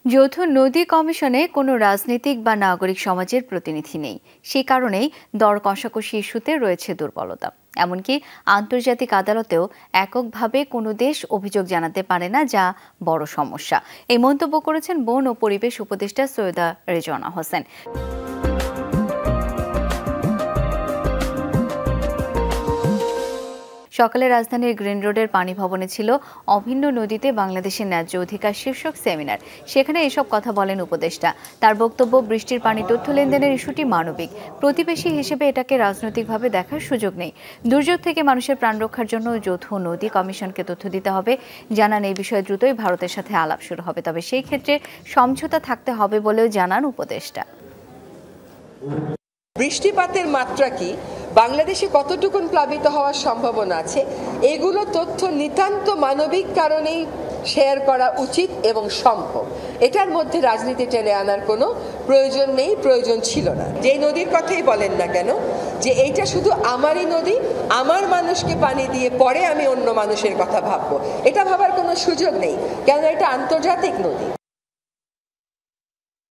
যৌথ নদী কমিশনে কোনো রাজনৈতিক বা নাগরিক সমাজের প্রতিনিধি নেই। সেই কারণেই দর কষাকষি ইস্যুতে রয়েছে দুর্বলতা। এমনকি আন্তর্জাতিক আদালতেও এককভাবে কোনো দেশ অভিযোগ জানাতে পারে না, যা বড় সমস্যা। এই মন্তব্য করেছেন বন ও পরিবেশ উপদেষ্টা সৈয়দা রেজওয়ানা হোসেন। সকালে রাজধানীর গ্রিন রোডের পানি ভবনে ছিল অভিন্ন নদীতে বাংলাদেশের ন্যায্য অধিকার শীর্ষক সেমিনার। সেখানে এসব কথা বলেন উপদেষ্টা। তার বক্তব্য, বৃষ্টির পানি তথ্য লেনদেনের ইস্যুটি মানবিক। প্রতিবেশী হিসেবে এটাকে রাজনৈতিকভাবে দেখার সুযোগ নেই। দুর্যোগ থেকে মানুষের প্রাণ রক্ষার জন্য যৌথ নদী কমিশনকে তথ্য দিতে হবে। জানান, এই বিষয়ে দ্রুতই ভারতের সাথে আলাপ শুরু হবে, তবে সেই ক্ষেত্রে সমঝোতা থাকতে হবে বলেও জানান উপদেষ্টা। বৃষ্টিপাতের মাত্রা কি, বাংলাদেশে কতটুকুন প্লাবিত হওয়ার সম্ভাবনা আছে, এগুলো তথ্য নিতান্ত মানবিক কারণেই শেয়ার করা উচিত এবং সম্ভব। এটার মধ্যে রাজনীতি টেনে আনার কোনো প্রয়োজন নেই, প্রয়োজন ছিল না। যে নদীর কথাই বলেন না কেন, যে এইটা শুধু আমারই নদী, আমার মানুষকে পানি দিয়ে পরে আমি অন্য মানুষের কথা ভাববো, এটা ভাবার কোনো সুযোগ নেই, কেন এটা আন্তর্জাতিক নদী।